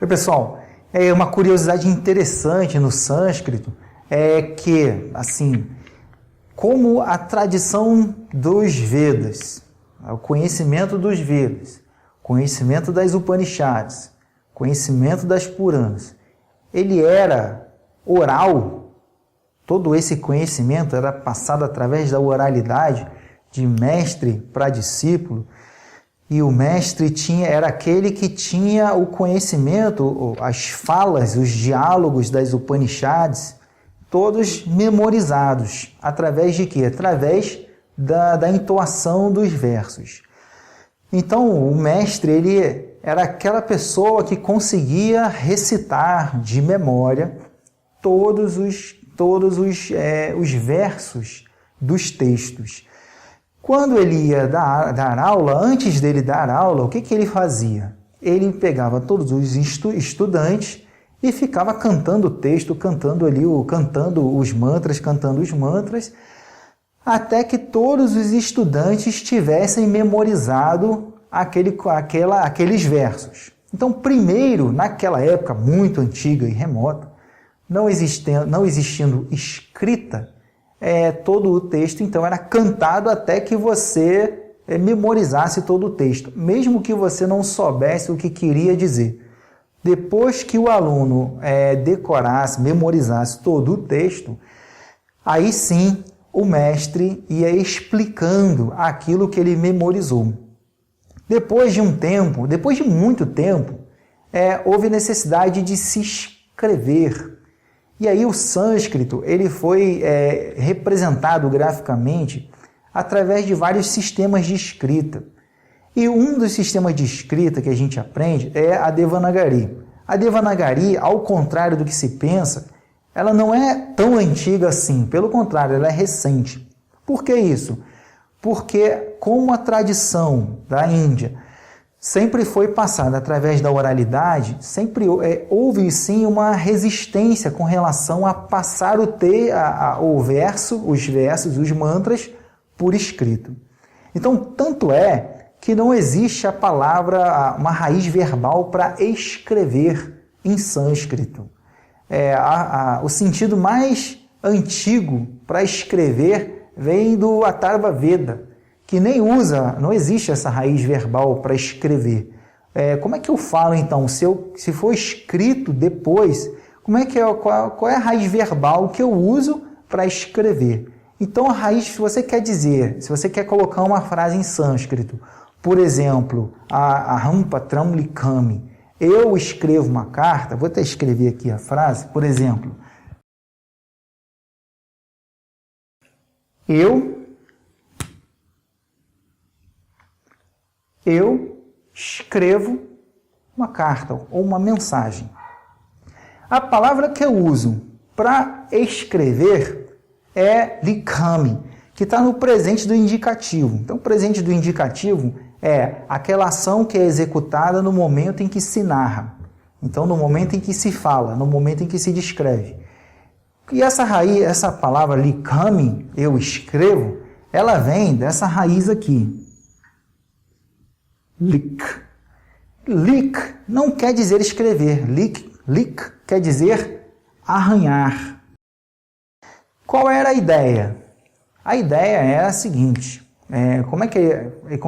Pessoal, uma curiosidade interessante no sânscrito é que, assim, como a tradição dos Vedas, o conhecimento dos Vedas, conhecimento das Upanishads, conhecimento das Puranas, ele era oral, todo esse conhecimento era passado através da oralidade, de mestre para discípulo, e o mestre era aquele que tinha o conhecimento, as falas, os diálogos das Upanishads, todos memorizados. Através de quê? Através da entoação dos versos. Então, o mestre ele era aquela pessoa que conseguia recitar de memória todos os versos dos textos. Quando ele ia dar aula, antes dele dar aula, o que ele fazia? Ele pegava todos os estudantes e ficava cantando o texto, cantando os mantras, até que todos os estudantes tivessem memorizado aqueles versos. Então, primeiro, naquela época muito antiga e remota, não existindo escrita, todo o texto, então, era cantado até que você memorizasse todo o texto, mesmo que você não soubesse o que queria dizer. Depois que o aluno decorasse, memorizasse todo o texto, aí sim o mestre ia explicando aquilo que ele memorizou. Depois de muito tempo, houve necessidade de se escrever. E aí o sânscrito ele foi representado graficamente através de vários sistemas de escrita. E um dos sistemas de escrita que a gente aprende é a Devanagari. A Devanagari, ao contrário do que se pensa, ela não é tão antiga assim, pelo contrário, ela é recente. Por que isso? Porque como a tradição da Índia sempre foi passada através da oralidade, sempre houve sim uma resistência com relação a passar os versos, os mantras, por escrito. Então, tanto é que não existe a palavra, uma raiz verbal para escrever em sânscrito. O sentido mais antigo para escrever vem do Atharva Veda, que não existe essa raiz verbal para escrever. Como é que eu falo então? Se for escrito depois, qual é a raiz verbal que eu uso para escrever? Então a raiz, se você quer colocar uma frase em sânscrito, por exemplo, Aham Patram Likhami, eu escrevo uma carta, vou até escrever aqui a frase, por exemplo, eu escrevo uma carta ou uma mensagem. A palavra que eu uso para escrever é likhami, que está no presente do indicativo. Então, o presente do indicativo é aquela ação que é executada no momento em que se narra. Então, no momento em que se fala, no momento em que se descreve. E essa palavra likhami, eu escrevo, ela vem dessa raiz aqui. Lik. Lik não quer dizer escrever. Lik quer dizer arranhar. Qual era a ideia? A ideia era a seguinte,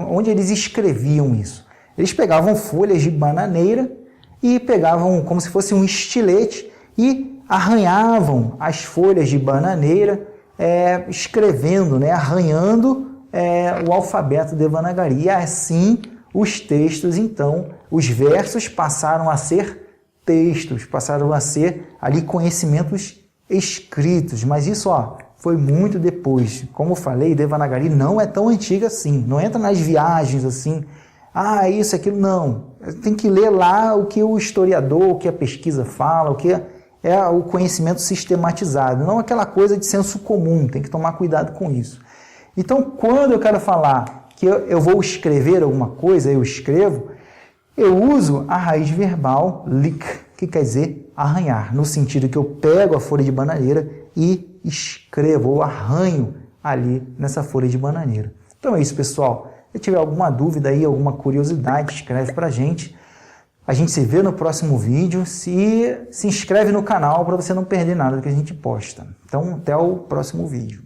onde eles escreviam isso? Eles pegavam folhas de bananeira e pegavam como se fosse um estilete e arranhavam as folhas de bananeira, escrevendo, arranhando o alfabeto Devanagari. E assim os textos, então, os versos passaram a ser textos, passaram a ser ali conhecimentos escritos. Mas isso foi muito depois. Como eu falei, Devanagari não é tão antiga assim. Não entra nas viagens assim. Isso, aquilo, não. Tem que ler lá o que o historiador, o que a pesquisa fala, o que é o conhecimento sistematizado. Não aquela coisa de senso comum. Tem que tomar cuidado com isso. Então, quando eu quero falar que eu vou escrever alguma coisa, eu escrevo, eu uso a raiz verbal lik, que quer dizer arranhar, no sentido que eu pego a folha de bananeira e escrevo ou arranho ali nessa folha de bananeira. Então é isso, pessoal. Se tiver alguma dúvida aí, alguma curiosidade, escreve para a gente. A gente se vê no próximo vídeo. Se inscreve no canal para você não perder nada do que a gente posta. Então, até o próximo vídeo.